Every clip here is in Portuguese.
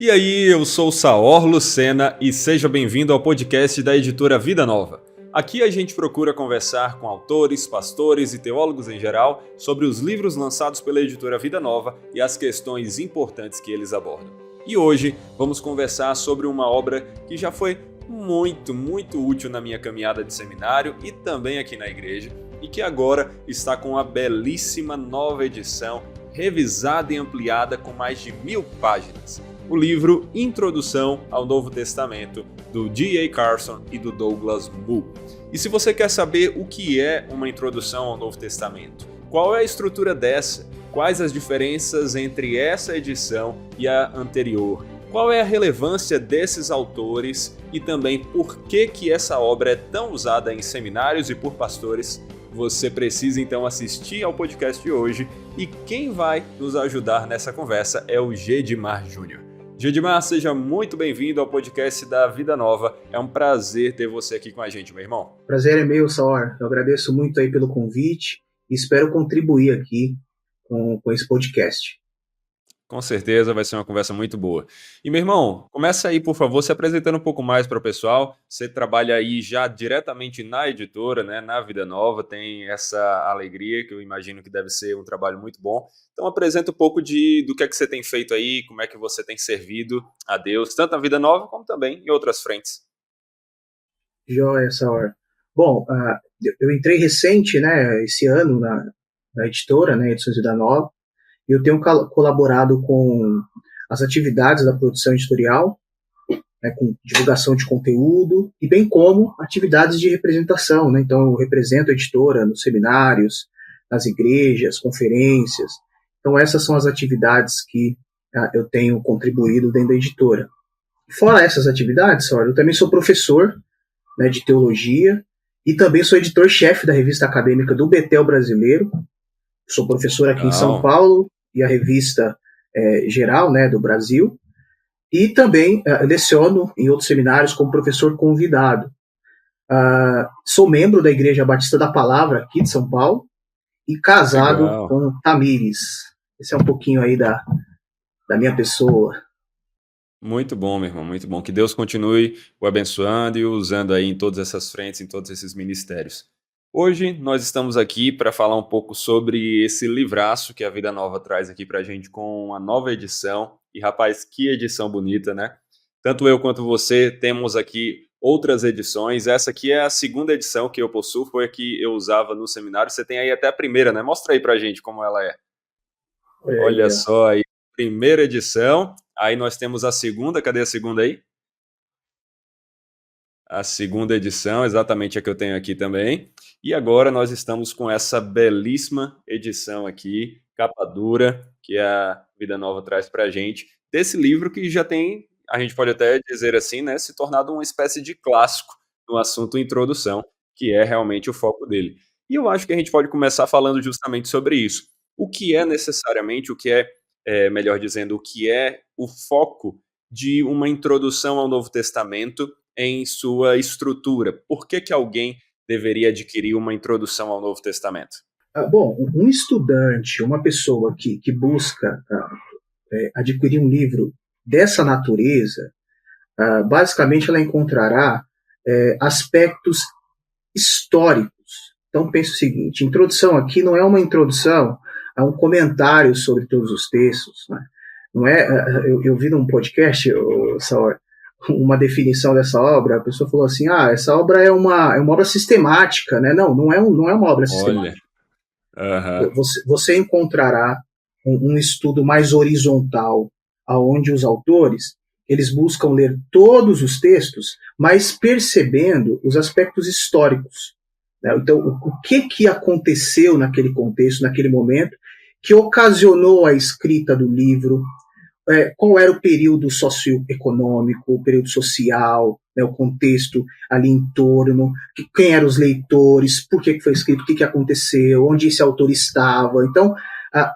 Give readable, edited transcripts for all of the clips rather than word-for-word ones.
E aí, eu sou o Saor Lucena e seja bem-vindo ao podcast da editora Vida Nova. Aqui a gente procura conversar com autores, pastores e teólogos em geral sobre os livros lançados pela editora Vida Nova e as questões importantes que eles abordam. E hoje vamos conversar sobre uma obra que já foi muito útil na minha caminhada de seminário e também aqui na igreja e que agora está com a belíssima nova edição, revisada e ampliada com mais de 1000 páginas. O livro Introdução ao Novo Testamento, do D.A. Carson e do Douglas Moo. E se você quer saber o que é uma introdução ao Novo Testamento, qual é a estrutura dessa, quais as diferenças entre essa edição e a anterior, qual é a relevância desses autores e também por que essa obra é tão usada em seminários e por pastores, você precisa então assistir ao podcast de hoje e quem vai nos ajudar nessa conversa é o Gedimar Júnior. Gedimar, seja muito bem-vindo ao podcast da Vida Nova. É um prazer ter você aqui com a gente, meu irmão. Prazer é meu, Saor. Eu agradeço muito aí pelo convite e espero contribuir aqui com esse podcast. Com certeza vai ser uma conversa muito boa. E, meu irmão, começa aí, por favor, se apresentando um pouco mais para o pessoal. Você trabalha aí já diretamente na editora, né, na Vida Nova, tem essa alegria que eu imagino que deve ser um trabalho muito bom. Então, apresenta um pouco do que é que você tem feito aí, como é que você tem servido a Deus, tanto na Vida Nova como também em outras frentes. Joia, Saor. Bom, eu entrei recente, né, esse ano na editora, né, Edições Vida Nova. Eu tenho colaborado com as atividades da produção editorial, né, com divulgação de conteúdo, e bem como atividades de representação. Né? Então, eu represento a editora nos seminários, nas igrejas, conferências. Então, essas são as atividades que eu tenho contribuído dentro da editora. Fora essas atividades, eu também sou professor, né, de teologia e também sou editor-chefe da revista acadêmica do Betel Brasileiro. Sou professor aqui em São Paulo, e a revista geral, né, do Brasil, e também leciono em outros seminários como professor convidado. Sou membro da Igreja Batista da Palavra aqui de São Paulo e casado Legal. com Tamires. Esse é um pouquinho aí da minha pessoa. Muito bom, meu irmão, muito bom. Que Deus continue o abençoando e o usando aí em todas essas frentes, em todos esses ministérios. Hoje nós estamos aqui para falar um pouco sobre esse livraço que a Vida Nova traz aqui para a gente com a nova edição. E rapaz, que edição bonita, né? Tanto eu quanto você temos aqui outras edições. Essa aqui é a segunda edição que eu possuo, foi a que eu usava no seminário. Você tem aí até a primeira, né? Mostra aí para a gente como ela é. Olha só aí, primeira edição. Aí nós temos a segunda, cadê a segunda aí? A segunda edição, exatamente a que eu tenho aqui também. E agora nós estamos com essa belíssima edição aqui, capa dura, que a Vida Nova traz para a gente, desse livro que já tem, a gente pode até dizer assim, né, se tornado uma espécie de clássico no assunto introdução, que é realmente o foco dele. E eu acho que a gente pode começar falando justamente sobre isso. O que é necessariamente, melhor dizendo, o que é o foco de uma introdução ao Novo Testamento em sua estrutura? Por que alguém deveria adquirir uma introdução ao Novo Testamento? Bom, um estudante, uma pessoa que busca adquirir um livro dessa natureza, basicamente ela encontrará aspectos históricos. Então, pense o seguinte, introdução aqui não é uma introdução a um comentário sobre todos os textos. Né? Não é, eu vi num podcast, Saor, uma definição dessa obra, a pessoa falou assim, essa obra é uma obra sistemática, né? Não é uma obra sistemática. Olha. Você encontrará um estudo mais horizontal, onde os autores eles buscam ler todos os textos, mas percebendo os aspectos históricos. Né? Então, o que aconteceu naquele contexto, naquele momento, que ocasionou a escrita do livro, qual era o período socioeconômico, o período social, né, o contexto ali em torno, quem eram os leitores, por que foi escrito, o que aconteceu, onde esse autor estava. Então,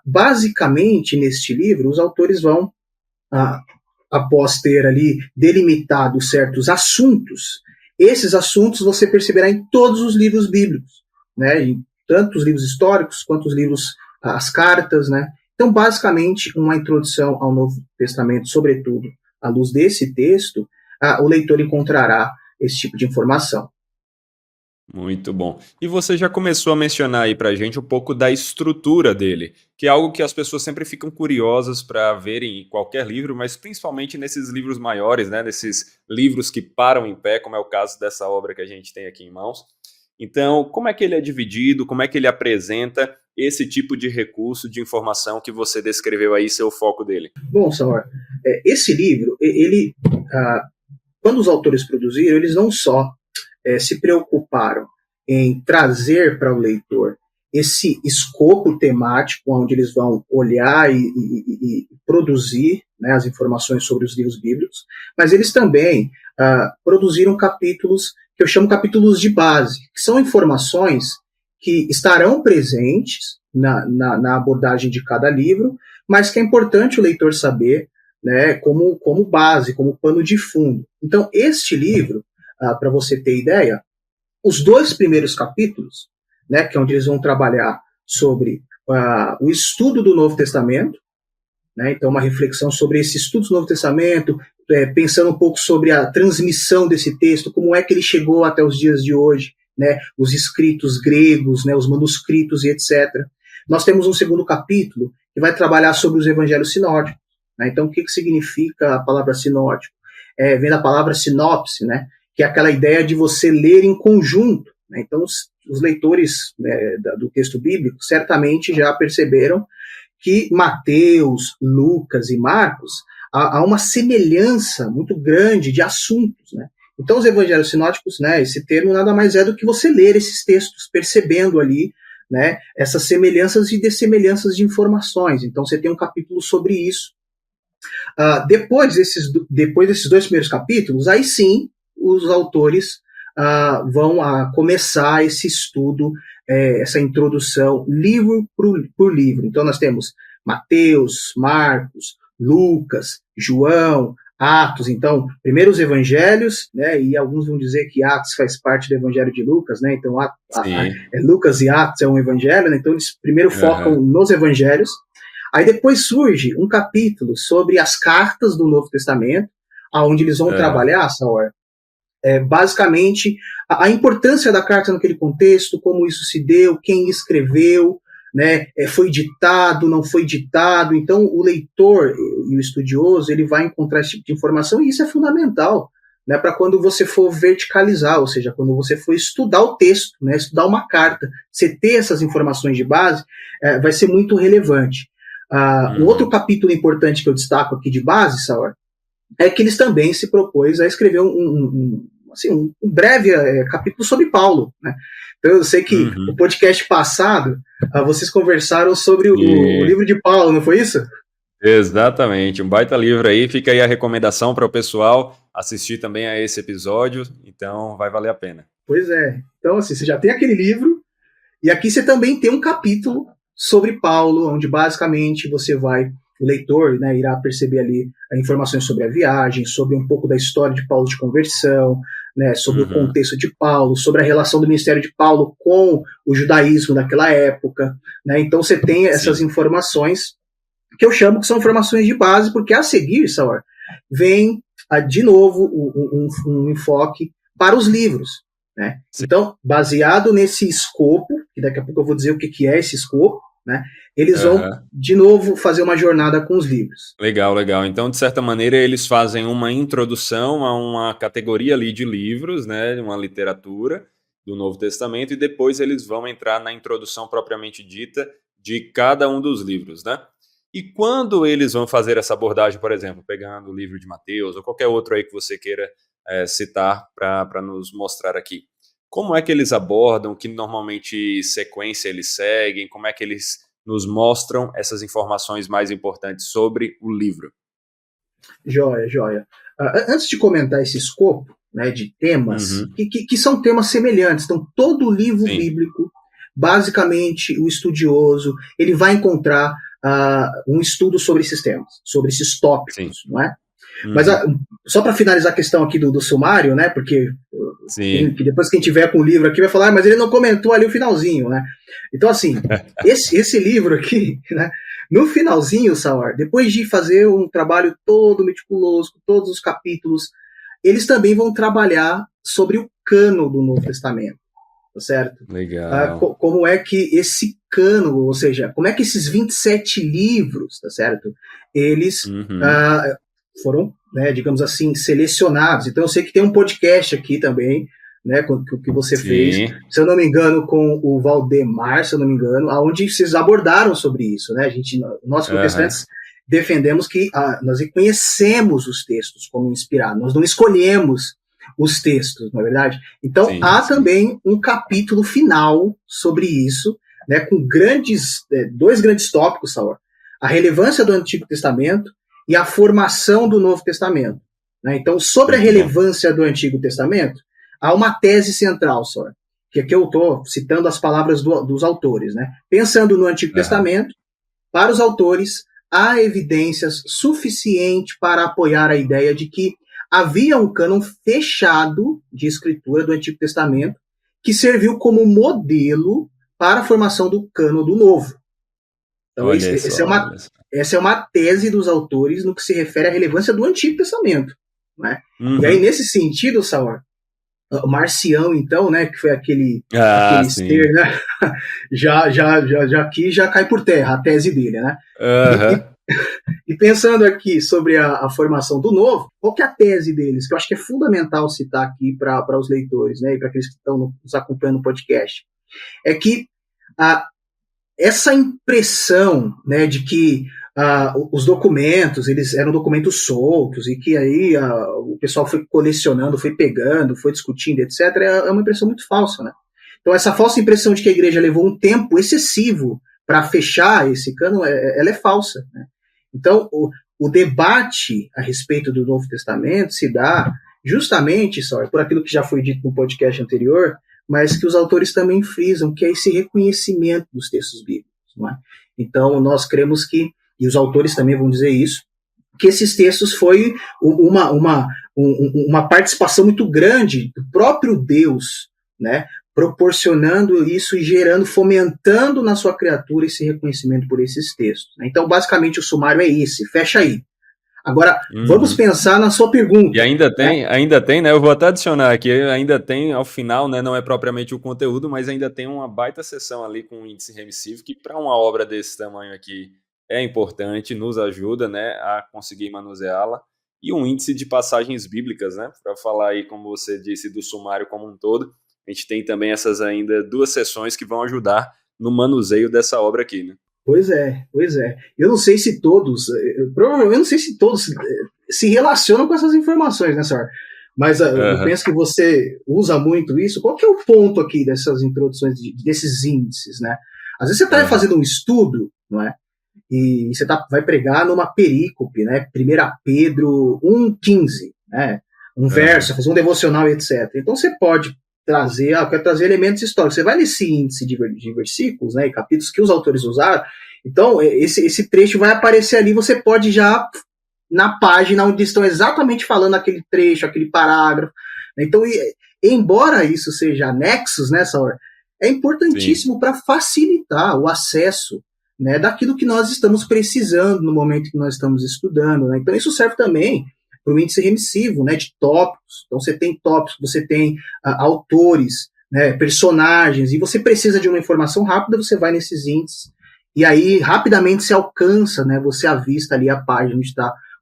basicamente, neste livro, os autores vão, após ter ali delimitado certos assuntos, esses assuntos você perceberá em todos os livros bíblicos, né, em tanto os livros históricos quanto os livros, as cartas, né. Então, basicamente, uma introdução ao Novo Testamento, sobretudo à luz desse texto, o leitor encontrará esse tipo de informação. Muito bom. E você já começou a mencionar aí pra gente um pouco da estrutura dele, que é algo que as pessoas sempre ficam curiosas para verem em qualquer livro, mas principalmente nesses livros maiores, né, nesses livros que param em pé, como é o caso dessa obra que a gente tem aqui em mãos. Então, como é que ele é dividido, como é que ele apresenta esse tipo de recurso de informação que você descreveu aí, ser o foco dele? Bom, Samuel, esse livro, quando os autores produziram, eles não só se preocuparam em trazer para o leitor esse escopo temático, onde eles vão olhar e produzir, né, as informações sobre os livros bíblicos, mas eles também produziram capítulos que eu chamo capítulos de base, que são informações que estarão presentes na abordagem de cada livro, mas que é importante o leitor saber, né, como base, como pano de fundo. Então, este livro, para você ter ideia, os 2 primeiros capítulos, né, que é onde eles vão trabalhar sobre o estudo do Novo Testamento, né, então uma reflexão sobre esse estudo do Novo Testamento, pensando um pouco sobre a transmissão desse texto, como é que ele chegou até os dias de hoje, né, os escritos gregos, né, os manuscritos e etc. Nós temos um segundo capítulo que vai trabalhar sobre os evangelhos sinóticos, né, então o que significa a palavra sinótico? Vem da palavra sinopse, né, que é aquela ideia de você ler em conjunto, né? Então, os leitores, né, do texto bíblico certamente já perceberam que Mateus, Lucas e Marcos há uma semelhança muito grande de assuntos, né? Então, os evangelhos sinóticos, né, esse termo nada mais é do que você ler esses textos, percebendo ali, né, essas semelhanças e dessemelhanças de informações. Então, você tem um capítulo sobre isso. Depois desses 2 primeiros capítulos, aí sim, os autores vão começar esse estudo, essa introdução, livro por livro. Então, nós temos Mateus, Marcos, Lucas, João, Atos. Então, primeiro os evangelhos, né, e alguns vão dizer que Atos faz parte do evangelho de Lucas, né, então Lucas e Atos é um evangelho, né, então eles primeiro focam nos evangelhos. Aí depois surge um capítulo sobre as cartas do Novo Testamento, onde eles vão trabalhar, Saur, basicamente a importância da carta naquele contexto, como isso se deu, quem escreveu, né, foi ditado, não foi ditado. Então o leitor e o estudioso ele vai encontrar esse tipo de informação, e isso é fundamental, né, para quando você for verticalizar, ou seja, quando você for estudar o texto, né, estudar uma carta, você ter essas informações de base vai ser muito relevante. Um outro capítulo importante que eu destaco aqui de base, Saur, é que eles também se propôs a escrever um breve capítulo sobre Paulo, né? Então eu sei que o podcast passado vocês conversaram sobre o livro de Paulo, não foi isso? Exatamente, um baita livro aí, fica aí a recomendação para o pessoal assistir também a esse episódio, então vai valer a pena. Pois é, então assim, você já tem aquele livro, e aqui você também tem um capítulo sobre Paulo, onde basicamente o leitor, né, irá perceber ali informações sobre a viagem, sobre um pouco da história de Paulo de conversão, né, sobre o contexto de Paulo, sobre a relação do ministério de Paulo com o judaísmo daquela época, né? Então você tem essas informações que eu chamo que são informações de base, porque a seguir, Saur, vem de novo um enfoque para os livros, né? Então, baseado nesse escopo, que daqui a pouco eu vou dizer o que é esse escopo, né? Eles vão, de novo, fazer uma jornada com os livros. Legal, legal. Então, de certa maneira, eles fazem uma introdução a uma categoria ali de livros, né? Uma literatura do Novo Testamento, e depois eles vão entrar na introdução propriamente dita de cada um dos livros, né? E quando eles vão fazer essa abordagem, por exemplo, pegando o livro de Mateus ou qualquer outro aí que você queira citar para nos mostrar aqui, como é que eles abordam, que normalmente sequência eles seguem, como é que eles nos mostram essas informações mais importantes sobre o livro? Joia, joia. Antes de comentar esse escopo, né, de temas, que são temas semelhantes, então todo livro bíblico, basicamente o estudioso, ele vai encontrar um estudo sobre esses temas, sobre esses tópicos, não é? Mas só para finalizar a questão aqui do sumário, né? Porque depois quem tiver com o livro aqui vai falar, mas ele não comentou ali o finalzinho, né? Então, assim, esse livro aqui, né? No finalzinho, Saor, depois de fazer um trabalho todo meticuloso, com todos os capítulos, eles também vão trabalhar sobre o cano do Novo Testamento, tá certo? Legal. Como é que esse cano, ou seja, como é que esses 27 livros, tá certo? Eles foram, né, digamos assim, selecionados. Então eu sei que tem um podcast aqui também, né, que você fez, se eu não me engano, com o Valdemar, se eu não me engano, onde vocês abordaram sobre isso, né? Nós protestantes defendemos que nós reconhecemos os textos como inspirados, nós não escolhemos os textos, não é verdade? Então há também um capítulo final sobre isso, né, com dois grandes tópicos, Saur: a relevância do Antigo Testamento e a formação do Novo Testamento. Né? Então, sobre a relevância do Antigo Testamento, há uma tese central, só, que aqui eu estou citando as palavras dos autores. Né? Pensando no Antigo Testamento, para os autores, há evidências suficientes para apoiar a ideia de que havia um cânon fechado de escritura do Antigo Testamento que serviu como modelo para a formação do cânon do Novo. Então, essa é uma tese dos autores no que se refere à relevância do Antigo Testamento. Né? E aí, nesse sentido, Saur, o Marcião, então, né, que foi aquele ser, né, já cai por terra a tese dele, né? E pensando aqui sobre a formação do Novo, qual que é a tese deles? Que eu acho que é fundamental citar aqui para os leitores, né, e para aqueles que estão nos acompanhando no podcast. É que essa impressão, né, de que os documentos, eles eram documentos soltos e que aí o pessoal foi colecionando, foi pegando, foi discutindo, etc., é uma impressão muito falsa, né? Então essa falsa impressão de que a igreja levou um tempo excessivo para fechar esse cano, ela é falsa, né? Então o debate a respeito do Novo Testamento se dá justamente, só por aquilo que já foi dito no podcast anterior, mas que os autores também frisam, que é esse reconhecimento dos textos bíblicos. Não é? Então nós cremos que, e os autores também vão dizer isso, que esses textos foi uma participação muito grande do próprio Deus, né, proporcionando isso e gerando, fomentando na sua criatura esse reconhecimento por esses textos. Né? Então, basicamente, o sumário é esse, fecha aí. Agora, vamos pensar na sua pergunta. E ainda tem, né? Eu vou até adicionar aqui, ainda tem, ao final, né? Não é propriamente o conteúdo, mas ainda tem uma baita seção ali com um índice remissivo, que para uma obra desse tamanho aqui é importante, nos ajuda, né, a conseguir manuseá-la. E um índice de passagens bíblicas, né? Para falar aí, como você disse, do sumário como um todo. A gente tem também essas ainda 2 sessões que vão ajudar no manuseio dessa obra aqui, né? Pois é. Eu não sei se todos, se relacionam com essas informações, né, senhor? Mas eu penso que você usa muito isso. Qual que é o ponto aqui dessas introduções, desses índices, né? Às vezes você está fazendo um estudo, não é? E você vai pregar numa perícope, né? 1 Pedro 1,15, né? Um verso, fazer um devocional, etc. Então você pode trazer, eu quero trazer elementos históricos. Você vai nesse índice de versículos, né, e capítulos que os autores usaram, então esse trecho vai aparecer ali, você pode já, na página onde estão exatamente falando aquele trecho, aquele parágrafo. Então, embora isso seja anexos, né, Saur, é importantíssimo para facilitar o acesso, né, daquilo que nós estamos precisando no momento que nós estamos estudando. Né? Então isso serve também para o índice remissivo, né, de tópicos. Então você tem tópicos, você tem autores, né, personagens, e você precisa de uma informação rápida, você vai nesses índices, e aí rapidamente se alcança, né, você avista ali a página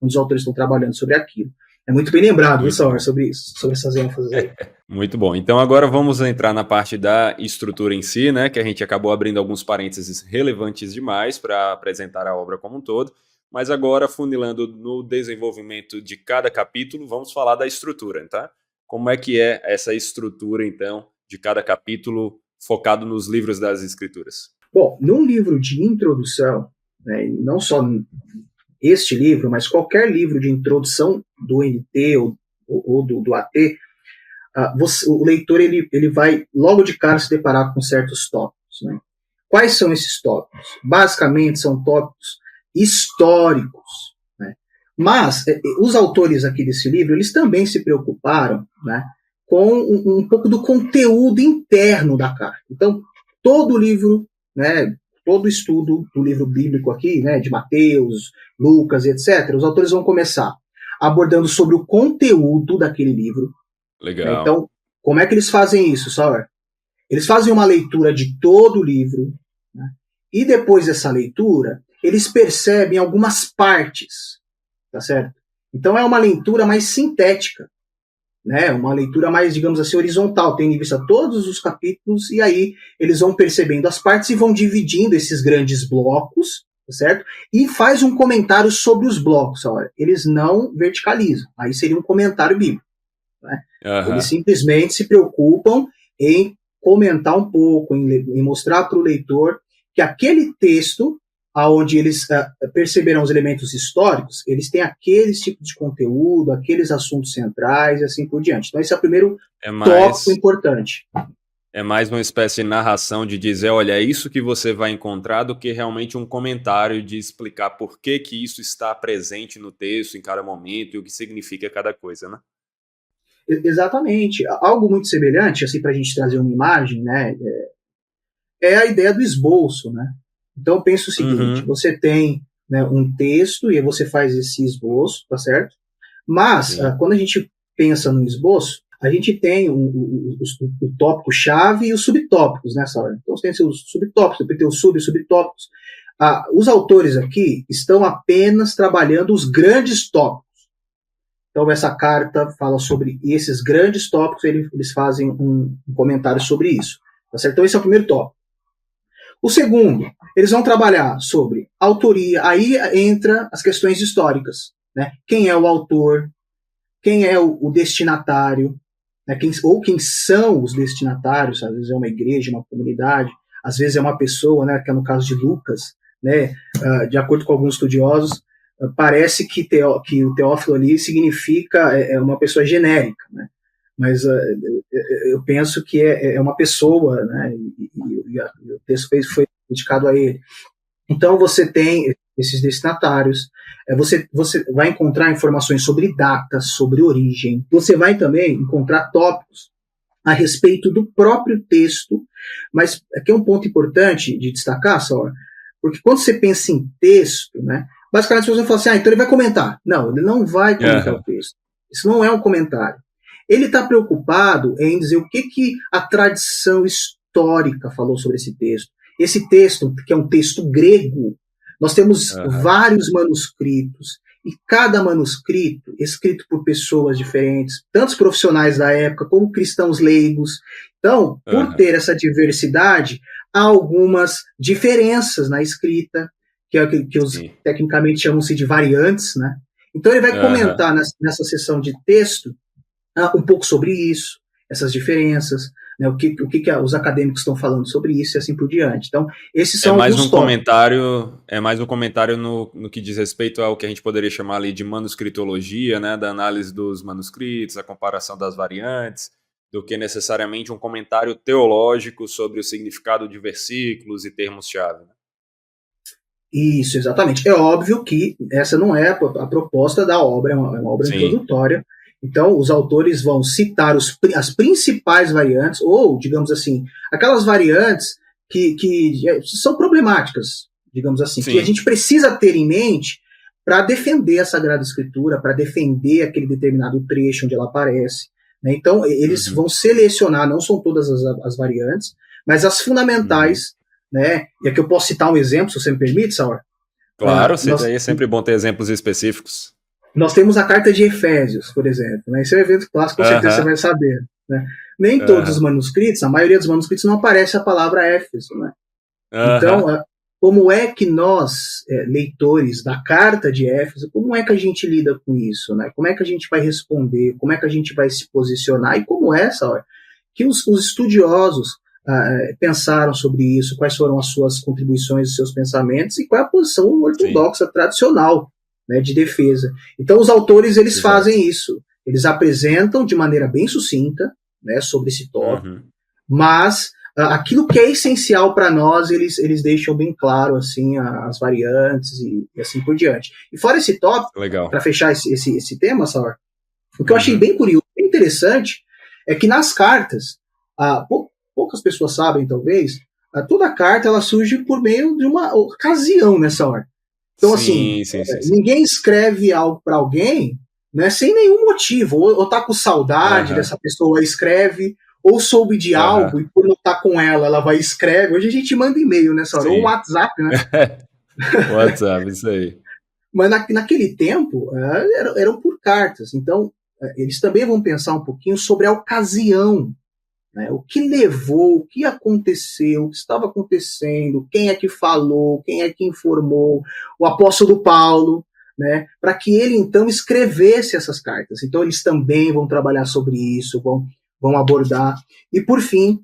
onde os autores estão trabalhando sobre aquilo. É muito bem lembrado, viu, Saur, sobre isso, sobre essas ênfases aí. Muito bom. Então agora vamos entrar na parte da estrutura em si, né, que a gente acabou abrindo alguns parênteses relevantes demais para apresentar a obra como um todo. Mas agora, funilando no desenvolvimento de cada capítulo, vamos falar da estrutura, tá? Como é que é essa estrutura, então, de cada capítulo focado nos livros das Escrituras? Bom, num livro de introdução, né, não só este livro, mas qualquer livro de introdução do NT ou do AT, o leitor ele vai logo de cara se deparar com certos tópicos. Né? Quais são esses tópicos? Basicamente, são tópicos históricos, né? Mas os autores aqui desse livro, eles também se preocuparam, né, com um pouco do conteúdo interno da carta. Então, todo livro, né, todo o estudo do livro bíblico aqui, né, de Mateus, Lucas, etc., os autores vão começar abordando sobre o conteúdo daquele livro. Legal. Né? Então, como é que eles fazem isso, Sauer? Eles fazem uma leitura de todo o livro, né? E depois dessa leitura, eles percebem algumas partes, tá certo? Então é uma leitura mais sintética, né? Uma leitura mais, digamos assim, horizontal, tendo em vista todos os capítulos, e aí eles vão percebendo as partes e vão dividindo esses grandes blocos, tá certo? E faz um comentário sobre os blocos, olha. Eles não verticalizam, aí seria um comentário bíblico, né? Eles simplesmente se preocupam em comentar um pouco, em mostrar para o leitor que aquele texto, onde eles perceberam os elementos históricos, eles têm aqueles tipos de conteúdo, aqueles assuntos centrais e assim por diante. Então esse é o primeiro tópico importante. É mais uma espécie de narração de dizer, olha, é isso que você vai encontrar, do que realmente um comentário de explicar por que isso está presente no texto em cada momento e o que significa cada coisa, né? Exatamente. Algo muito semelhante, assim, para a gente trazer uma imagem, né, é a ideia do esboço, né? Então, pensa o seguinte, você tem, né, um texto e aí você faz esse esboço, tá certo? Mas, quando a gente pensa no esboço, a gente tem o tópico-chave e os subtópicos nessa ordem. Então, você tem os subtópicos, depois tem os subtópicos. Os autores aqui estão apenas trabalhando os grandes tópicos. Então, essa carta fala sobre esses grandes tópicos, eles fazem um comentário sobre isso. Tá certo? Então, esse é o primeiro tópico. O segundo, eles vão trabalhar sobre autoria, aí entra as questões históricas, né? Quem é o autor, quem é o destinatário, né? Quem são os destinatários, às vezes é uma igreja, uma comunidade, às vezes é uma pessoa, né? Que é no caso de Lucas, né? De acordo com alguns estudiosos, parece que o Teófilo ali significa uma pessoa genérica, né? Mas eu penso que é uma pessoa, né? E o texto foi dedicado a ele. Então você tem esses destinatários, você vai encontrar informações sobre datas, sobre origem, você vai também encontrar tópicos a respeito do próprio texto, mas aqui é um ponto importante de destacar, Saur, porque quando você pensa em texto, né, basicamente você vai falar assim, então ele vai comentar. Não, ele não vai comentar o texto. Isso não é um comentário. Ele está preocupado em dizer o que a tradição histórica falou sobre esse texto. Esse texto, que é um texto grego, nós temos vários manuscritos, e cada manuscrito, escrito por pessoas diferentes, tantos profissionais da época, como cristãos leigos. Então, por ter essa diversidade, há algumas diferenças na escrita, que os tecnicamente chamam-se de variantes, né? Então, ele vai comentar nessa sessão de texto um pouco sobre isso, essas diferenças, né, o que os acadêmicos estão falando sobre isso e assim por diante. Então, esses são alguns tópicos. É mais um comentário no que diz respeito ao que a gente poderia chamar ali de manuscritologia, né, da análise dos manuscritos, a comparação das variantes, do que necessariamente um comentário teológico sobre o significado de versículos e termos-chave. Né? Isso, exatamente. É óbvio que essa não é a proposta da obra, é uma obra introdutória. Então, os autores vão citar as principais variantes, ou, digamos assim, aquelas variantes que são problemáticas, digamos assim, que a gente precisa ter em mente para defender a Sagrada Escritura, para defender aquele determinado trecho onde ela aparece. Né? Então, eles vão selecionar, não são todas as variantes, mas as fundamentais, né? E aqui eu posso citar um exemplo, se você me permite, Saur? Claro, é sempre bom ter exemplos específicos. Nós temos a carta de Efésios, por exemplo. Né? Esse é um evento clássico, com certeza você vai saber. Né? Nem todos os manuscritos, a maioria dos manuscritos não aparece a palavra Éfeso. Né? Então, como é que nós, leitores da carta de Éfeso, como é que a gente lida com isso? Né? Como é que a gente vai responder? Como é que a gente vai se posicionar? E como é, Saur, que os estudiosos pensaram sobre isso, quais foram as suas contribuições, os seus pensamentos, e qual é a posição ortodoxa, tradicional, né, de defesa. Então, os autores, eles fazem isso. Eles apresentam de maneira bem sucinta, né, sobre esse tópico, mas aquilo que é essencial para nós, eles deixam bem claro, assim, as variantes e assim por diante. E fora esse tópico, para fechar esse tema, Saur, o que eu achei bem curioso, bem interessante, é que nas cartas, poucas pessoas sabem, talvez, toda carta ela surge por meio de uma ocasião nessa hora. Então, sim, assim, sim. ninguém escreve algo para alguém, né, sem nenhum motivo. Ou tá com saudade dessa pessoa, escreve, ou soube de algo e por não estar com ela, ela vai e escreve. Hoje a gente manda e-mail nessa hora, ou um WhatsApp, né? WhatsApp, isso aí. Mas naquele tempo, eram por cartas. Então, eles também vão pensar um pouquinho sobre a ocasião, né? O que levou, o que aconteceu, o que estava acontecendo, quem é que falou, quem é que informou, o apóstolo Paulo, né? Para que ele, então, escrevesse essas cartas. Então, eles também vão trabalhar sobre isso, vão abordar. E, por fim,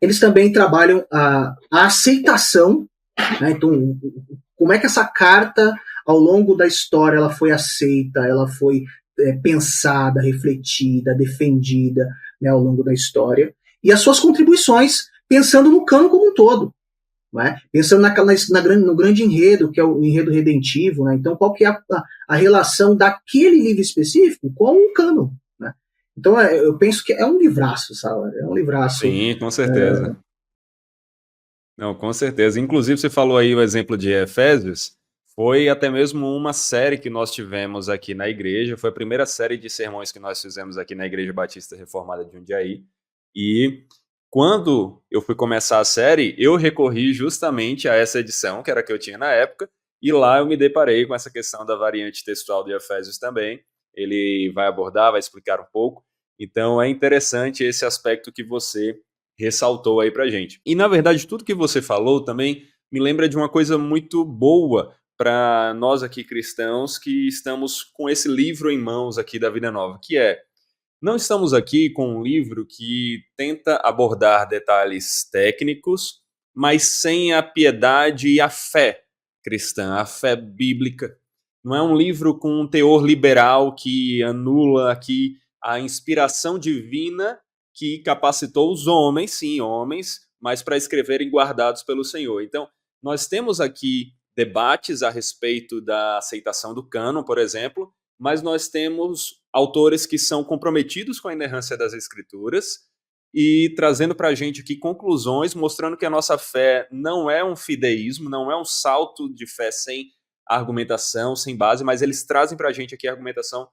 eles também trabalham a aceitação, né? Então, como é que essa carta, ao longo da história, ela foi aceita, ela foi pensada, refletida, defendida, né, ao longo da história, e as suas contribuições, pensando no cânon como um todo, né? Pensando no grande enredo, que é o enredo redentivo, né? Então, qual que é a relação daquele livro específico com o cânon, né? Então, eu penso que é um livraço, sabe? É um livraço. Sim, com certeza. Não, com certeza. Inclusive, você falou aí o exemplo de Efésios, foi até mesmo uma série que nós tivemos aqui na igreja, foi a primeira série de sermões que nós fizemos aqui na Igreja Batista Reformada de Jundiaí, e quando eu fui começar a série, eu recorri justamente a essa edição, que era a que eu tinha na época, e lá eu me deparei com essa questão da variante textual de Efésios também. Ele vai abordar, vai explicar um pouco, então é interessante esse aspecto que você ressaltou aí pra gente. E na verdade, tudo que você falou também me lembra de uma coisa muito boa para nós aqui cristãos que estamos com esse livro em mãos aqui da Vida Nova, que é, não estamos aqui com um livro que tenta abordar detalhes técnicos, mas sem a piedade e a fé cristã, a fé bíblica. Não é um livro com um teor liberal que anula aqui a inspiração divina que capacitou os homens, sim, homens, mas para escreverem guardados pelo Senhor. Então, nós temos aqui debates a respeito da aceitação do cânon, por exemplo, mas nós temos autores que são comprometidos com a inerrância das Escrituras e trazendo para a gente aqui conclusões, mostrando que a nossa fé não é um fideísmo, não é um salto de fé sem argumentação, sem base, mas eles trazem para a gente aqui a argumentação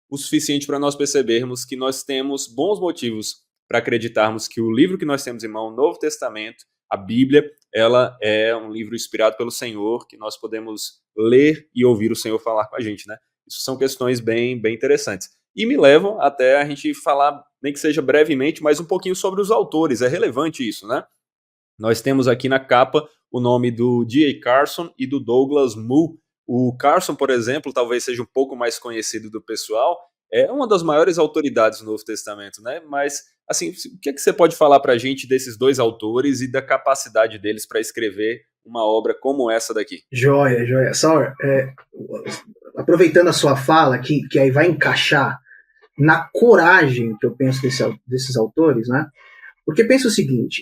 o suficiente para nós percebermos que nós temos bons motivos para acreditarmos que o livro que nós temos em mão, o Novo Testamento, a Bíblia, ela é um livro inspirado pelo Senhor, que nós podemos ler e ouvir o Senhor falar com a gente, né? Isso são questões bem interessantes. E me levam até a gente falar, nem que seja brevemente, mas um pouquinho sobre os autores. É relevante isso, né? Nós temos aqui na capa o nome do D.A. Carson e do Douglas Moo. O Carson, por exemplo, talvez seja um pouco mais conhecido do pessoal, é uma das maiores autoridades do Novo Testamento, né? Mas, assim, o que é que você pode falar para a gente desses dois autores e da capacidade deles para escrever uma obra como essa daqui? Joia. Sauer, aproveitando a sua fala, que aí vai encaixar na coragem que eu penso desses autores, né? Porque pensa o seguinte,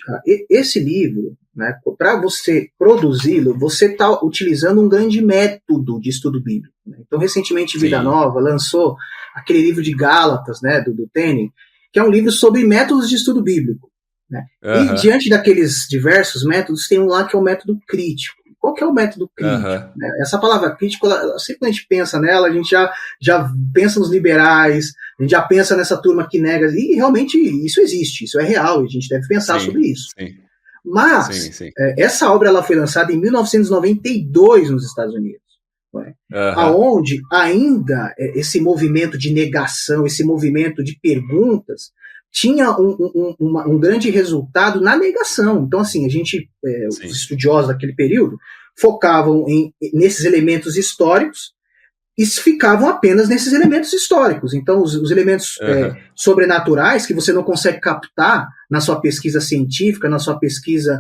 esse livro, né, para você produzi-lo, você está utilizando um grande método de estudo bíblico. Né? Então, recentemente, Vida Nova lançou aquele livro de Gálatas, né, do Tenney, que é um livro sobre métodos de estudo bíblico. Né? E diante daqueles diversos métodos, tem um lá que é o método crítico. Qual que é o método crítico? Né? Essa palavra crítico, sempre que a gente pensa nela, a gente já pensa nos liberais, a gente já pensa nessa turma que nega, e realmente isso existe, isso é real, e a gente deve pensar sobre isso. Mas, essa obra ela foi lançada em 1992 nos Estados Unidos, aonde ainda esse movimento de negação, esse movimento de perguntas, tinha um grande resultado na negação. Então, assim, a gente, os estudiosos daquele período, focavam nesses elementos históricos e ficavam apenas nesses elementos históricos. Então, os elementos sobrenaturais que você não consegue captar na sua pesquisa científica, na sua pesquisa,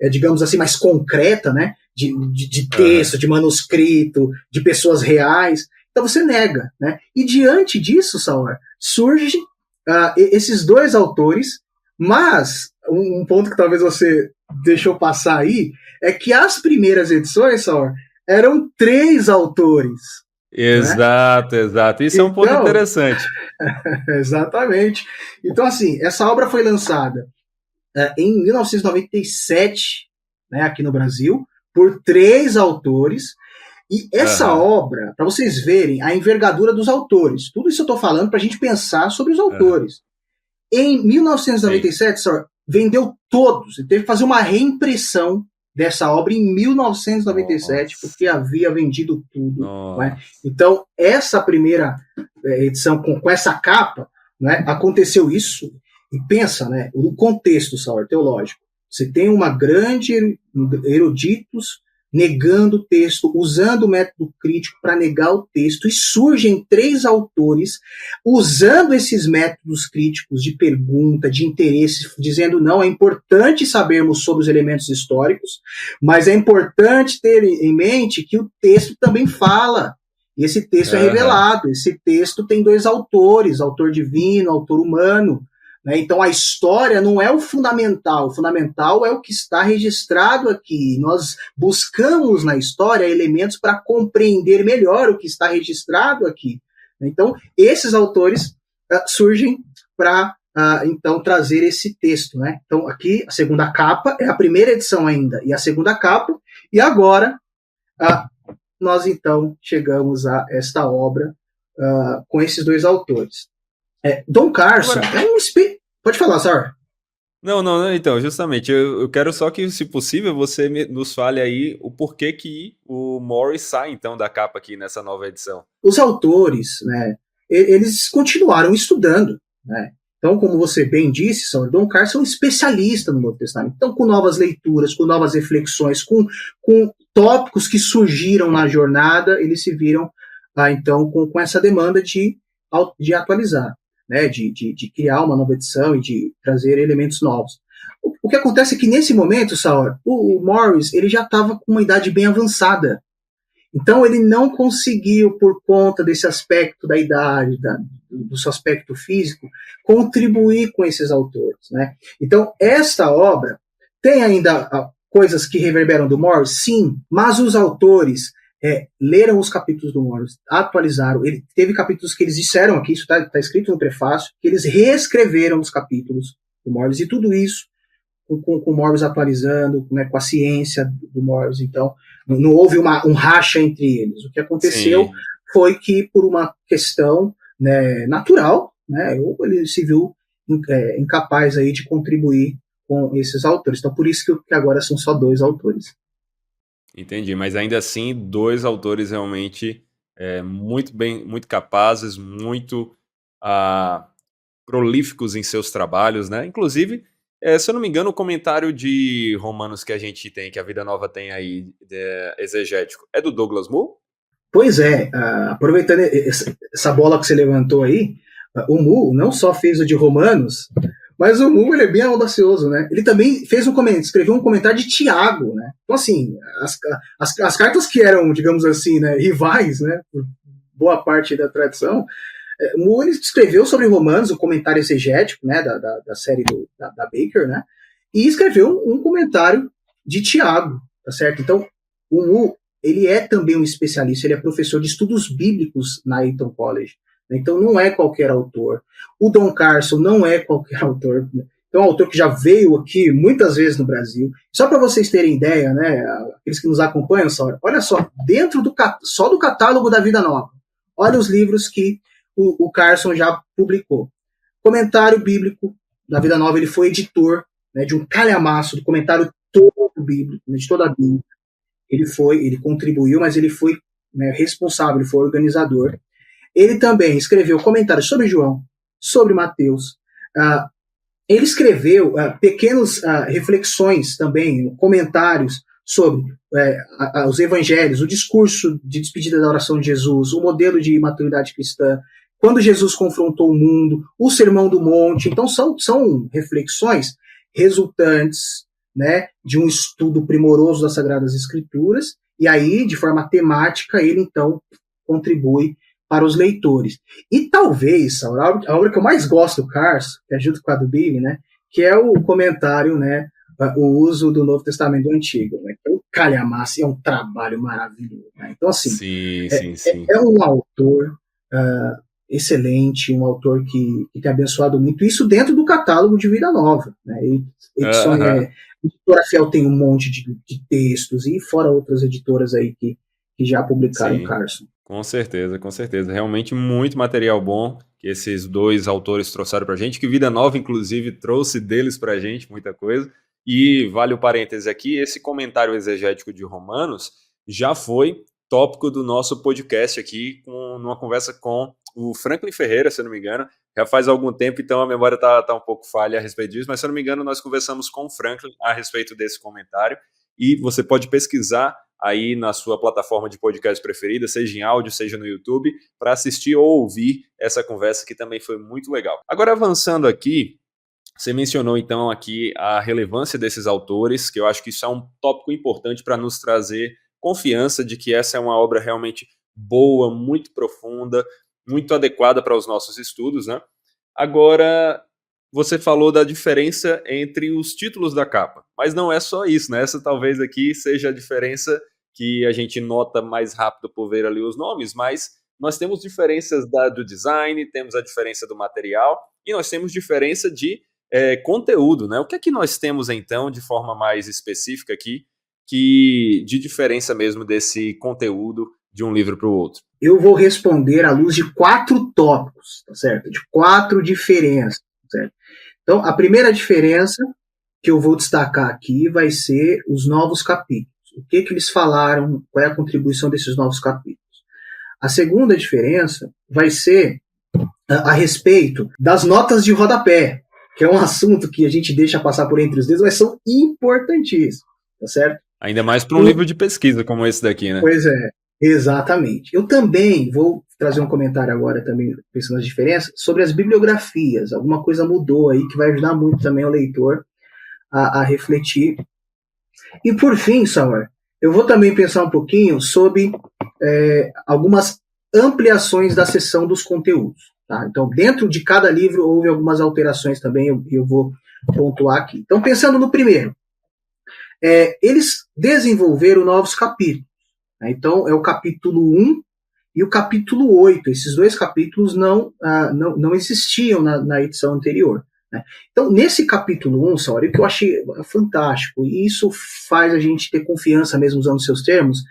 digamos assim, mais concreta, né? De texto, de manuscrito, de pessoas reais. Então, você nega, né? E diante disso, Sauer, surge esses dois autores, mas um ponto que talvez você deixou passar aí é que as primeiras edições, Sauer, eram 3 autores. Exato. Isso é um ponto interessante. Exatamente. Então, assim, essa obra foi lançada em 1997, né, aqui no Brasil, por 3 autores. E essa obra, para vocês verem a envergadura dos autores, tudo isso eu estou falando para a gente pensar sobre os autores. Em 1997, vendeu todos, ele teve que fazer uma reimpressão dessa obra em 1997, porque havia vendido tudo. Né? Então, essa primeira edição com essa capa, né, aconteceu isso, e pensa, né, o contexto, Sauer, teológico. Você tem uma grande eruditos negando o texto, usando o método crítico para negar o texto, e surgem 3 autores usando esses métodos críticos de pergunta, de interesse, dizendo não, é importante sabermos sobre os elementos históricos, mas é importante ter em mente que o texto também fala, e esse texto é revelado, esse texto tem 2 autores, autor divino, autor humano. Então, a história não é o fundamental é o que está registrado aqui. Nós buscamos na história elementos para compreender melhor o que está registrado aqui. Então, esses autores surgem para, então, trazer esse texto. Né? Então, aqui, a segunda capa é a primeira edição ainda, e a segunda capa, e agora nós, então, chegamos a esta obra com esses 2 autores. Don Carson é um espírito. Pode falar, Sar. Não, então, justamente, eu quero só que, se possível, você nos fale aí o porquê que o Morris sai, então, da capa aqui nessa nova edição. Os autores, né, eles continuaram estudando, né? Então, como você bem disse, Don Carson é um especialista no Novo Testamento. Então, com novas leituras, com novas reflexões, com tópicos que surgiram na jornada, eles se viram, então, com essa demanda de atualizar. Né, de criar uma nova edição e de trazer elementos novos. O que acontece é que nesse momento, Saur, o Morris ele já estava com uma idade bem avançada. Então ele não conseguiu, por conta desse aspecto da idade, do seu aspecto físico, contribuir com esses autores. Né? Então esta obra tem ainda coisas que reverberam do Morris, sim, mas os autores leram os capítulos do Morris, atualizaram. Teve capítulos que eles disseram aqui, isso está escrito no prefácio, que eles reescreveram os capítulos do Morris, e tudo isso com o Morris atualizando, né, com a ciência do Morris. Então, não houve um racha entre eles. O que aconteceu foi que, por uma questão, né, natural, né, ele se viu incapaz aí de contribuir com esses autores. Então, por isso que agora são só 2 autores. Entendi, mas ainda assim, 2 autores realmente muito capazes, muito prolíficos em seus trabalhos, né? Inclusive, se eu não me engano, o comentário de Romanos que a gente tem, que a Vida Nova tem aí, exegético, é do Douglas Moo? Pois é, aproveitando essa bola que você levantou aí, o Moo não só fez o de Romanos, mas o Moo ele é bem audacioso, né? Ele também escreveu um comentário de Tiago, né? Então, assim, as cartas que eram, digamos assim, né, rivais, né, por boa parte da tradição, o Moo ele escreveu sobre Romanos, o comentário exegético, né, da série da Baker, né? E escreveu um comentário de Tiago, tá certo? Então, o Moo, ele é também um especialista, ele é professor de estudos bíblicos na Eton College. Então não é qualquer autor. O Don Carson não é qualquer autor. Então é um autor que já veio aqui muitas vezes no Brasil. Só para vocês terem ideia, né, aqueles que nos acompanham, olha só, dentro só do catálogo da Vida Nova, olha os livros que o Carson já publicou. Comentário bíblico da Vida Nova, ele foi editor, né, de um calhamaço do comentário todo bíblico, de toda a Bíblia. Ele contribuiu, mas ele foi, né, responsável, ele foi organizador. Ele também escreveu comentários sobre João, sobre Mateus. Ele escreveu pequenas reflexões também, comentários sobre os evangelhos, o discurso de despedida da oração de Jesus, o modelo de maturidade cristã, quando Jesus confrontou o mundo, o Sermão do Monte. Então, são reflexões resultantes, né, de um estudo primoroso das Sagradas Escrituras, e aí, de forma temática, ele, então, contribui para os leitores. E talvez, a obra que eu mais gosto do Carson, que é junto com a do Billy, né, que é o comentário, né, o uso do Novo Testamento do Antigo, né, que é um calhamaço, é um trabalho maravilhoso. Né? Então, assim, sim. é um autor excelente, um autor que tem abençoado muito, isso dentro do catálogo de Vida Nova, né? Editora Fiel tem um monte de textos, e fora outras editoras aí que já publicaram, Sim, Carson. com certeza, com certeza. Realmente muito material bom que esses dois autores trouxeram pra gente, que Vida Nova, inclusive, trouxe deles pra gente muita coisa. E vale o parêntese aqui, esse comentário exegético de Romanos já foi tópico do nosso podcast aqui, numa conversa com o Franklin Ferreira, se eu não me engano. Já faz algum tempo, então a memória tá um pouco falha a respeito disso, mas se eu não me engano, nós conversamos com o Franklin a respeito desse comentário. E você pode pesquisar aí na sua plataforma de podcast preferida, seja em áudio, seja no YouTube, para assistir ou ouvir essa conversa que também foi muito legal. Agora, avançando aqui, você mencionou então aqui a relevância desses autores, que eu acho que isso é um tópico importante para nos trazer confiança de que essa é uma obra realmente boa, muito profunda, muito adequada para os nossos estudos, né? Agora, você falou da diferença entre os títulos da capa, mas não é só isso, né? Essa talvez aqui seja a diferença que a gente nota mais rápido por ver ali os nomes, mas nós temos diferenças do design, temos a diferença do material e nós temos diferença de conteúdo, né? O que é que nós temos então de forma mais específica aqui, de diferença mesmo desse conteúdo de um livro para o outro? Eu vou responder à luz de 4 tópicos, tá certo? De 4 diferenças, tá certo? Então, a primeira diferença que eu vou destacar aqui vai ser os novos capítulos. O que eles falaram, qual é a contribuição desses novos capítulos. A segunda diferença vai ser a respeito das notas de rodapé, que é um assunto que a gente deixa passar por entre os dedos, mas são importantíssimos, tá certo? Ainda mais para um livro de pesquisa como esse daqui, né? Pois é, exatamente. Eu também vou trazer um comentário agora, também pensando nas diferenças, sobre as bibliografias. Alguma coisa mudou aí que vai ajudar muito também o leitor a refletir. E por fim, Sauer, eu vou também pensar um pouquinho sobre algumas ampliações da seção dos conteúdos. Tá? Então, dentro de cada livro houve algumas alterações também, eu vou pontuar aqui. Então, pensando no primeiro, eles desenvolveram novos capítulos. Né? Então, é o capítulo 1 e o capítulo 8. Esses dois capítulos não existiam na edição anterior. Né? Então, nesse capítulo 1, Sauer, o que eu achei fantástico, e isso faz a gente ter confiança mesmo usando seus termos,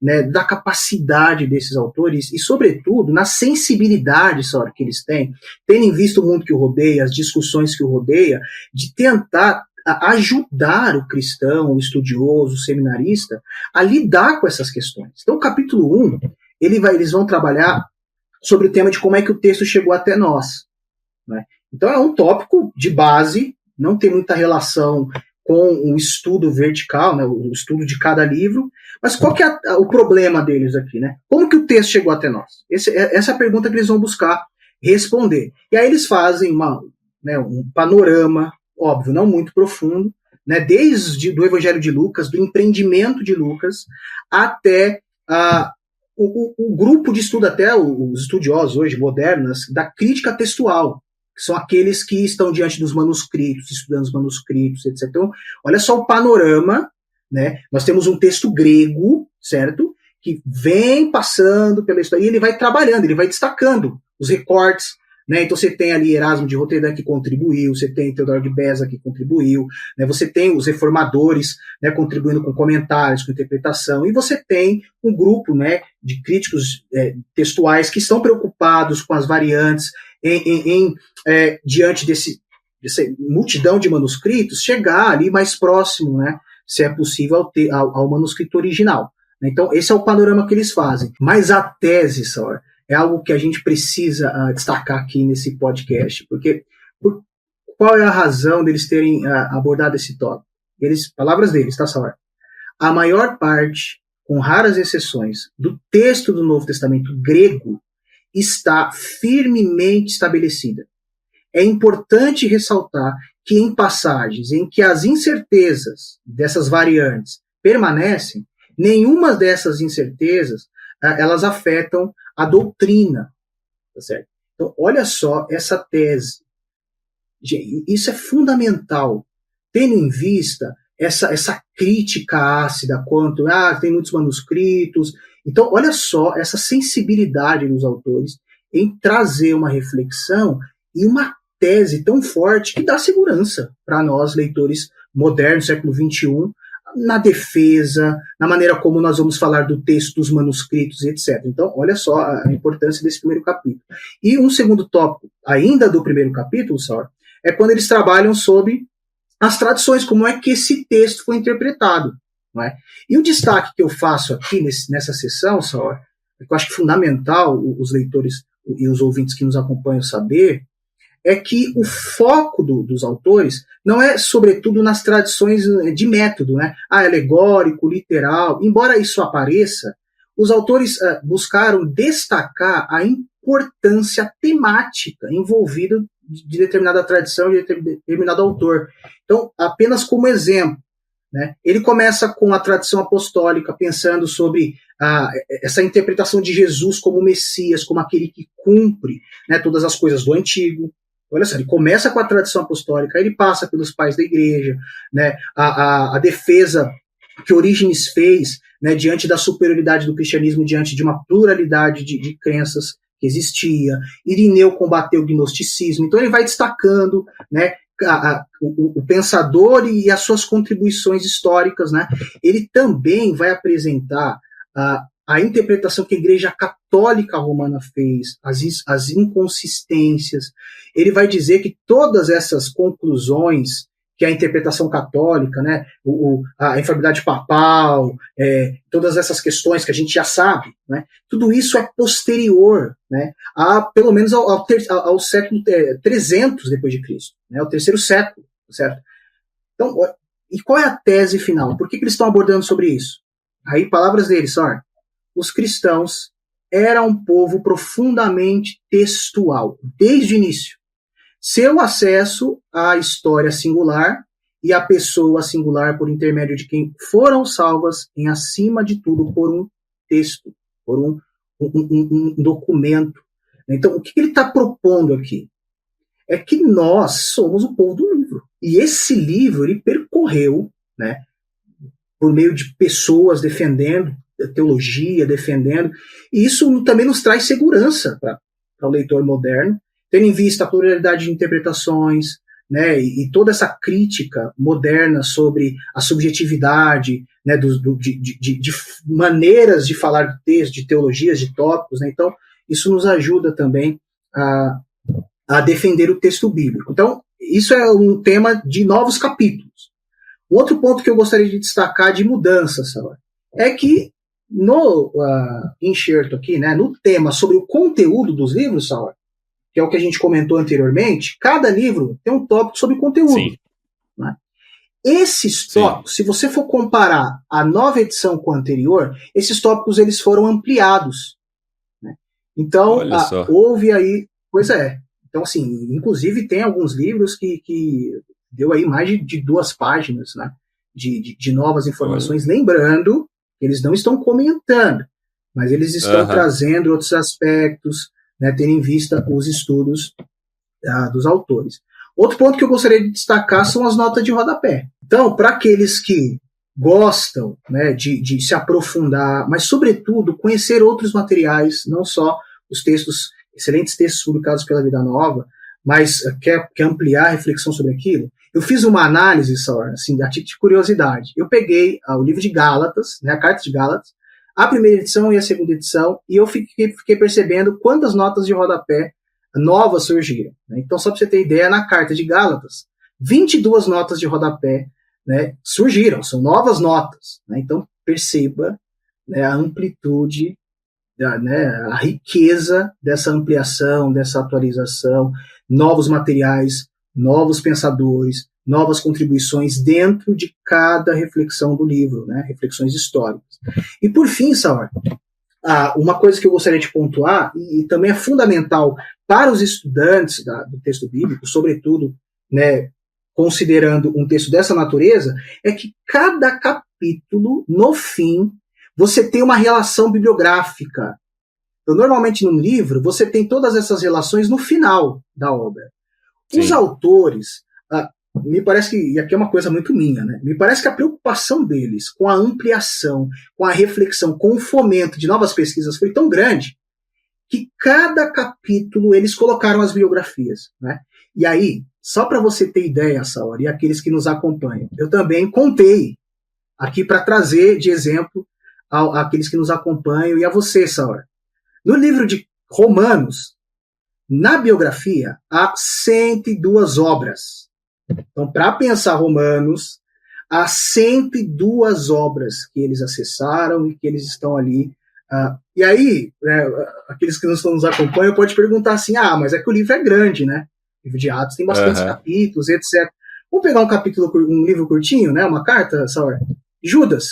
né, da capacidade desses autores e, sobretudo, na sensibilidade, Sauer, que eles têm, tendo visto o mundo que o rodeia, as discussões que o rodeia, de tentar ajudar o cristão, o estudioso, o seminarista, a lidar com essas questões. Então, o capítulo 1, eles vão trabalhar sobre o tema de como é que o texto chegou até nós. Né? Então, é um tópico de base, não tem muita relação com o estudo vertical, né, o estudo de cada livro, mas qual que é o problema deles aqui? Né? Como que o texto chegou até nós? Essa é a pergunta que eles vão buscar responder. E aí eles fazem um panorama, óbvio, não muito profundo, né, desde do Evangelho de Lucas, do empreendimento de Lucas, até o grupo de estudo, até os estudiosos hoje modernos, da crítica textual, que são aqueles que estão diante dos manuscritos, estudando os manuscritos, etc. Então, olha só o panorama, né? Nós temos um texto grego, certo? Que vem passando pela história, e ele vai trabalhando, ele vai destacando os recortes, né? Então você tem ali Erasmo de Roterdã que contribuiu, você tem Teodoro de Beza que contribuiu, né? Você tem os reformadores, né, contribuindo com comentários, com interpretação, e você tem um grupo, né, de críticos textuais que estão preocupados com as variantes, diante dessa multidão de manuscritos, chegar ali mais próximo, né, se é possível, ao manuscrito original. Então, esse é o panorama que eles fazem. Mas a tese, Sauer, é algo que a gente precisa destacar aqui nesse podcast, porque qual é a razão deles terem abordado esse tópico? Palavras deles, tá, Sauer? A maior parte, com raras exceções, do texto do Novo Testamento grego está firmemente estabelecida. É importante ressaltar que em passagens em que as incertezas dessas variantes permanecem, nenhuma dessas incertezas elas afetam a doutrina. Tá certo? Então, olha só essa tese. Isso é fundamental, tendo em vista essa crítica ácida quanto tem muitos manuscritos. Então, olha só essa sensibilidade dos autores em trazer uma reflexão e uma tese tão forte que dá segurança para nós, leitores modernos, século XXI, na defesa, na maneira como nós vamos falar do texto, dos manuscritos, etc. Então, olha só a importância desse primeiro capítulo. E um segundo tópico, ainda do primeiro capítulo, Sauer, é quando eles trabalham sobre as tradições, como é que esse texto foi interpretado. Não é? E o destaque que eu faço aqui nessa sessão, Sauer, que eu acho que é fundamental os leitores e os ouvintes que nos acompanham saber, é que o foco dos autores não é, sobretudo, nas tradições de método, né? Alegórico, literal. Embora isso apareça, os autores buscaram destacar a importância temática envolvida de determinada tradição, de determinado autor. Então, apenas como exemplo, né? Ele começa com a tradição apostólica, pensando sobre essa interpretação de Jesus como Messias, como aquele que cumpre, né, todas as coisas do Antigo. Olha só, ele começa com a tradição apostólica, ele passa pelos pais da igreja, né, a defesa que Orígenes fez, né, diante da superioridade do cristianismo, diante de uma pluralidade de crenças que existia. Irineu combateu o gnosticismo. Então ele vai destacando, né, o pensador e as suas contribuições históricas, né? Ele também vai apresentar a interpretação que a Igreja Católica Romana fez, as inconsistências. Ele vai dizer que todas essas conclusões que a interpretação católica, né, a infalibilidade papal, todas essas questões que a gente já sabe, né, tudo isso é posterior, né, pelo menos ao século 300 depois de Cristo, né, o terceiro século, certo? Então, e qual é a tese final? Por que eles estão abordando sobre isso? Aí, palavras deles, olha, os cristãos eram um povo profundamente textual, desde o início. Seu acesso à história singular e à pessoa singular por intermédio de quem foram salvas, em acima de tudo, por um texto, por um documento. Então, o que ele está propondo aqui? É que nós somos o povo do livro. E esse livro, ele percorreu, né, por meio de pessoas defendendo teologia, defendendo, e isso também nos traz segurança para o leitor moderno, tendo em vista a pluralidade de interpretações, né, e toda essa crítica moderna sobre a subjetividade, né, de maneiras de falar do texto, de teologias, de tópicos, né, então isso nos ajuda também a defender o texto bíblico. Então, isso é um tema de novos capítulos. Um outro ponto que eu gostaria de destacar de mudança, Sauer, é que no enxerto aqui, né, no tema sobre o conteúdo dos livros, Sauer, que é o que a gente comentou anteriormente, cada livro tem um tópico sobre conteúdo. Sim. Né? Esses tópicos, se você for comparar a nova edição com a anterior, esses tópicos eles foram ampliados. Né? Então, houve aí... Pois é. Então, assim, inclusive tem alguns livros que deu aí mais de 2 páginas, né, de novas informações, lembrando que eles não estão comentando, mas eles estão trazendo outros aspectos, né, tendo em vista os estudos dos autores. Outro ponto que eu gostaria de destacar são as notas de rodapé. Então, para aqueles que gostam, né, de se aprofundar, mas, sobretudo, conhecer outros materiais, não só os textos, excelentes textos publicados pela Vida Nova, mas quer ampliar a reflexão sobre aquilo, eu fiz uma análise, assim, a título de curiosidade. Eu peguei o livro de Gálatas, né, a Carta de Gálatas, a primeira edição e a segunda edição, e eu fiquei percebendo quantas notas de rodapé novas surgiram. Né? Então, só para você ter ideia, na Carta de Gálatas, 22 notas de rodapé, né, surgiram, são novas notas. Né? Então, perceba, né, a amplitude, né, a riqueza dessa ampliação, dessa atualização, novos materiais, novos pensadores, novas contribuições dentro de cada reflexão do livro, né, reflexões históricas. E por fim, Sauer, uma coisa que eu gostaria de pontuar, e também é fundamental para os estudantes do texto bíblico, sobretudo, né, considerando um texto dessa natureza, é que cada capítulo, no fim, você tem uma relação bibliográfica. Então, normalmente, num livro, você tem todas essas relações no final da obra. Sim. Os autores, me parece que, e aqui é uma coisa muito minha, né? Me parece que a preocupação deles com a ampliação, com a reflexão, com o fomento de novas pesquisas foi tão grande que cada capítulo eles colocaram as biografias, né? E aí, só para você ter ideia, Saori, e aqueles que nos acompanham, eu também contei aqui para trazer de exemplo àqueles que nos acompanham e a você, Saori. No livro de Romanos, na biografia, há 102 obras. Então, para pensar Romanos, há 102 obras que eles acessaram e que eles estão ali. E aí, né, aqueles que nos acompanham podem perguntar assim, mas é que o livro é grande, né? O livro de Atos tem bastantes capítulos, etc. Vamos pegar um livro curtinho, né? Uma carta, Saur? Judas.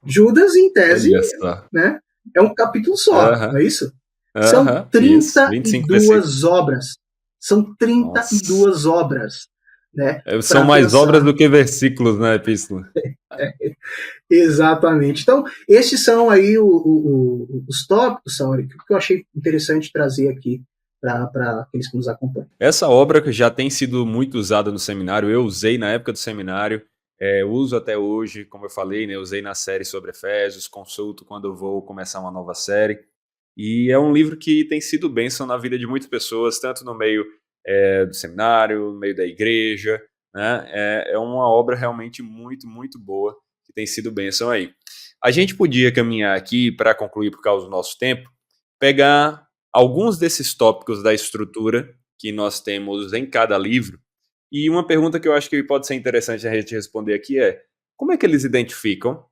Judas, em tese, né, é um capítulo só, não é isso? São 32 obras. São 32 obras. Né, são mais pensar. Obras do que versículos na epístola. Exatamente. Então, esses são aí os tópicos, Sauri, que eu achei interessante trazer aqui para aqueles que nos acompanham. Essa obra que já tem sido muito usada no seminário, eu usei na época do seminário, uso até hoje, como eu falei, né, usei na série sobre Efésios, consulto quando eu vou começar uma nova série, e é um livro que tem sido bênção na vida de muitas pessoas, tanto no meio do seminário, no meio da igreja, né? É uma obra realmente muito, muito boa, que tem sido bênção aí. A gente podia caminhar aqui, para concluir por causa do nosso tempo, pegar alguns desses tópicos da estrutura que nós temos em cada livro, e uma pergunta que eu acho que pode ser interessante a gente responder aqui é: como é que eles identificam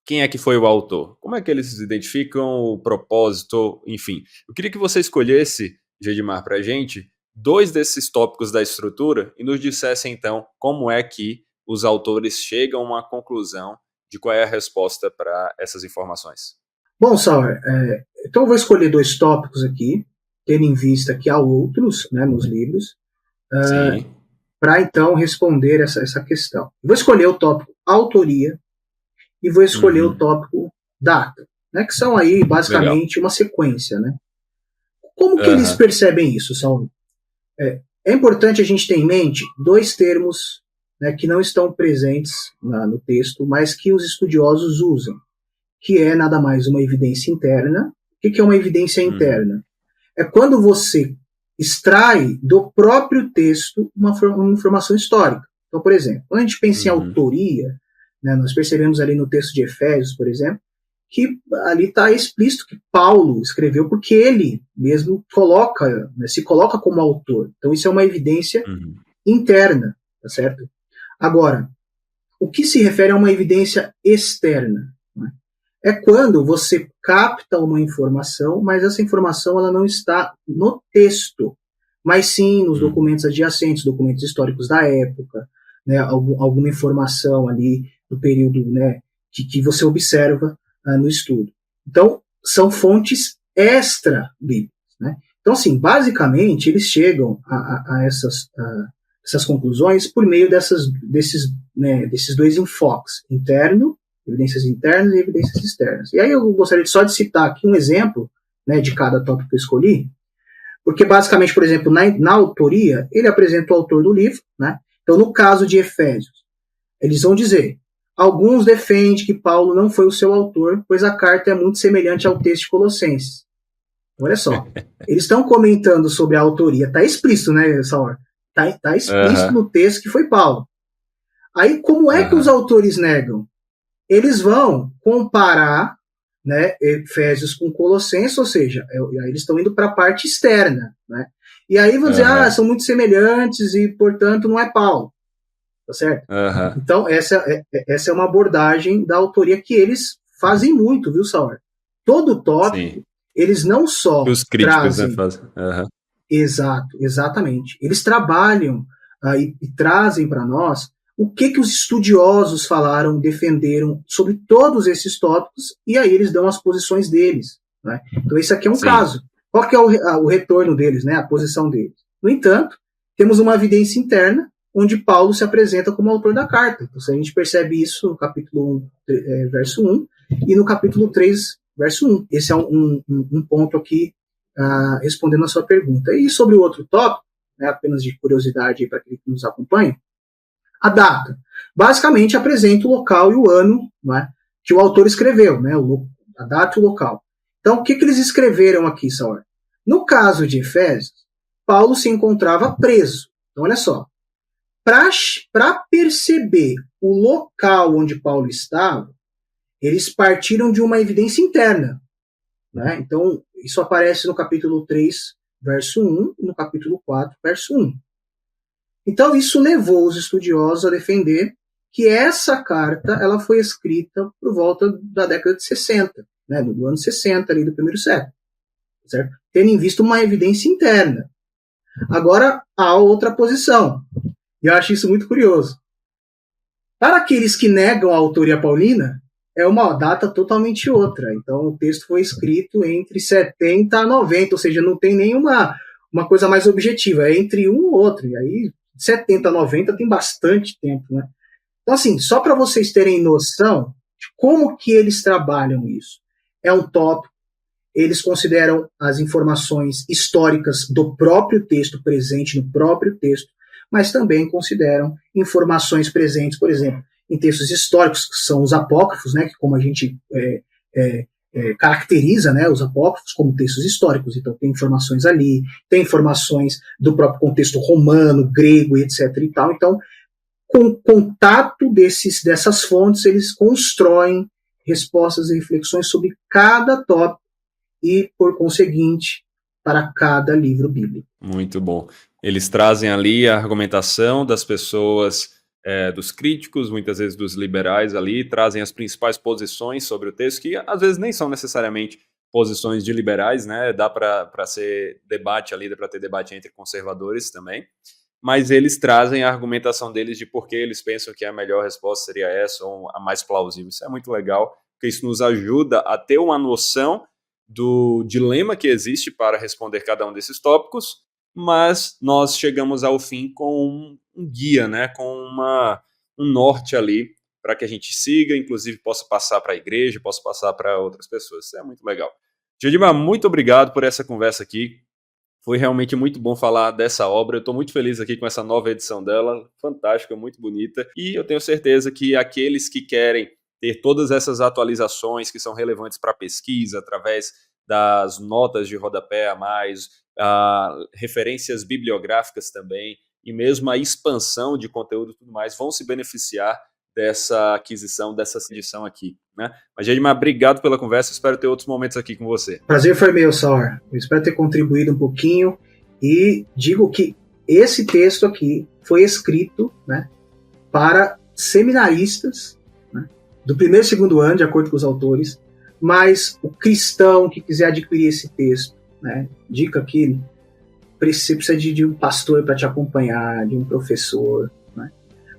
quem é que foi o autor? Como é que eles identificam o propósito? Enfim, eu queria que você escolhesse, Gedimar, para a gente 2 desses tópicos da estrutura e nos dissesse, então, como é que os autores chegam a uma conclusão de qual é a resposta para essas informações. Bom, Sauer, então eu vou escolher 2 tópicos aqui, tendo em vista que há outros, né, nos livros, para então responder essa questão. Eu vou escolher o tópico autoria e vou escolher o tópico data, né, que são aí basicamente uma sequência, né? Como que eles percebem isso, Sauer? É importante a gente ter em mente 2 termos, né, que não estão presentes no texto, mas que os estudiosos usam, que é nada mais uma evidência interna. O que é uma evidência interna? É quando você extrai do próprio texto uma informação histórica. Então, por exemplo, quando a gente pensa em autoria, né, nós percebemos ali no texto de Efésios, por exemplo, que ali está explícito que Paulo escreveu porque ele mesmo se coloca como autor. Então isso é uma evidência interna, tá certo? Agora, o que se refere a uma evidência externa? Né? É quando você capta uma informação, mas essa informação ela não está no texto, mas sim nos documentos adjacentes, documentos históricos da época, né, alguma informação ali do período, né, que você observa no estudo. Então, são fontes extra-bíblicas. Né? Então, assim, basicamente, eles chegam a essas conclusões por meio desses 2 enfoques, evidências internas e evidências externas. E aí eu gostaria só de citar aqui um exemplo, né, de cada tópico que eu escolhi, porque basicamente, por exemplo, na autoria, ele apresenta o autor do livro, né? Então, no caso de Efésios, eles vão dizer: alguns defendem que Paulo não foi o seu autor, pois a carta é muito semelhante ao texto de Colossenses. Olha só, eles estão comentando sobre a autoria, está explícito, né, Saur? Está explícito no texto que foi Paulo. Aí, como é que os autores negam? Eles vão comparar, né, Efésios com Colossenses, ou seja, eles estão indo para a parte externa. Né? E aí vão dizer, são muito semelhantes e, portanto, não é Paulo. Tá certo? Então, essa é uma abordagem da autoria que eles fazem muito, viu, Sauer? Todo tópico, eles não só os críticos, trazem... né, fazem. Exato, exatamente. Eles trabalham e trazem para nós o que os estudiosos falaram, defenderam sobre todos esses tópicos, e aí eles dão as posições deles. Né? Então, esse aqui é um caso. Qual que é o retorno deles, né? A posição deles? No entanto, temos uma evidência interna onde Paulo se apresenta como autor da carta. Então, a gente percebe isso no capítulo 1, verso 1, e no capítulo 3, verso 1. Esse é um ponto aqui respondendo a sua pergunta. E sobre o outro tópico, né, apenas de curiosidade para quem nos acompanha, a data. Basicamente apresenta o local e o ano, né, que o autor escreveu, né, a data e o local. Então, o que eles escreveram aqui, Saur? No caso de Efésios, Paulo se encontrava preso. Então, olha só. Para perceber o local onde Paulo estava, eles partiram de uma evidência interna. Né? Então, isso aparece no capítulo 3, verso 1, e no capítulo 4, verso 1. Então, isso levou os estudiosos a defender que essa carta ela foi escrita por volta da década de 60, né? Do ano 60, ali do primeiro século. Certo? Tendo em vista uma evidência interna. Agora, há outra posição. E eu acho isso muito curioso. Para aqueles que negam a autoria paulina, é uma data totalmente outra. Então, o texto foi escrito entre 70 a 90, ou seja, não tem nenhuma uma coisa mais objetiva, é entre um e outro. E aí, 70 a 90 tem bastante tempo, né? Então, assim, só para vocês terem noção de como que eles trabalham isso. É um tópico, eles consideram as informações históricas do próprio texto, presente no próprio texto, mas também consideram informações presentes, por exemplo, em textos históricos, que são os apócrifos, né, que como a gente caracteriza, né, os apócrifos como textos históricos. Então tem informações ali, tem informações do próprio contexto romano, grego, etc. e tal. Então, com o contato dessas fontes, eles constroem respostas e reflexões sobre cada tópico e, por conseguinte, para cada livro bíblico. Muito bom. Eles trazem ali a argumentação das pessoas, dos críticos, muitas vezes dos liberais ali, trazem as principais posições sobre o texto, que às vezes nem são necessariamente posições de liberais, né? Dá para ser debate ali, dá para ter debate entre conservadores também, mas eles trazem a argumentação deles de por que eles pensam que a melhor resposta seria essa ou a mais plausível. Isso é muito legal, porque isso nos ajuda a ter uma noção do dilema que existe para responder cada um desses tópicos, mas nós chegamos ao fim com um guia, né, com um norte ali para que a gente siga, inclusive possa passar para a igreja, possa passar para outras pessoas. Isso é muito legal. Gedimar, muito obrigado por essa conversa aqui. Foi realmente muito bom falar dessa obra. Eu estou muito feliz aqui com essa nova edição dela, fantástica, muito bonita. E eu tenho certeza que aqueles que querem ter todas essas atualizações que são relevantes para a pesquisa, através das notas de rodapé a mais, referências bibliográficas também, e mesmo a expansão de conteúdo e tudo mais, vão se beneficiar dessa aquisição, dessa edição aqui, né? Mas, Gedimar, obrigado pela conversa, espero ter outros momentos aqui com você. Prazer foi meu, Saur. Eu espero ter contribuído um pouquinho e digo que esse texto aqui foi escrito, né, para seminaristas, né, do primeiro e segundo ano, de acordo com os autores, mas o cristão que quiser adquirir esse texto, né, dica aqui, você precisa de um pastor para te acompanhar, de um professor, né,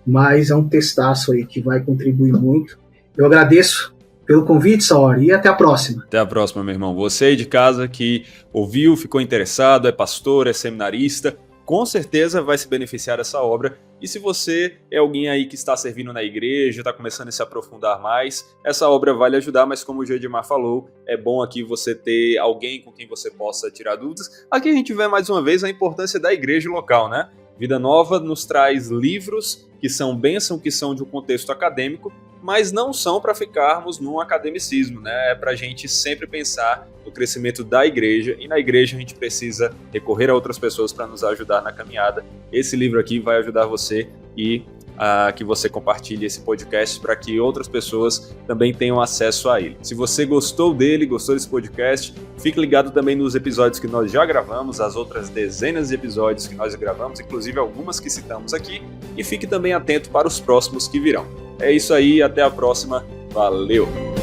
mas é um textaço aí que vai contribuir muito. Eu agradeço pelo convite, Saur, e até a próxima. Até a próxima, meu irmão. Você aí de casa que ouviu, ficou interessado, é pastor, é seminarista, com certeza vai se beneficiar dessa obra. E se você é alguém aí que está servindo na igreja, está começando a se aprofundar mais, essa obra vai lhe ajudar, mas como o Gedimar falou, é bom aqui você ter alguém com quem você possa tirar dúvidas. Aqui a gente vê mais uma vez a importância da igreja local, né? Vida Nova nos traz livros que são bênção, que são de um contexto acadêmico, mas não são para ficarmos num academicismo, né? É para a gente sempre pensar no crescimento da igreja, e na igreja a gente precisa recorrer a outras pessoas para nos ajudar na caminhada. Esse livro aqui vai ajudar você e que você compartilhe esse podcast para que outras pessoas também tenham acesso a ele. Se você gostou dele, gostou desse podcast, fique ligado também nos episódios que nós já gravamos, as outras dezenas de episódios que nós gravamos, inclusive algumas que citamos aqui, e fique também atento para os próximos que virão. É isso aí, até a próxima, valeu!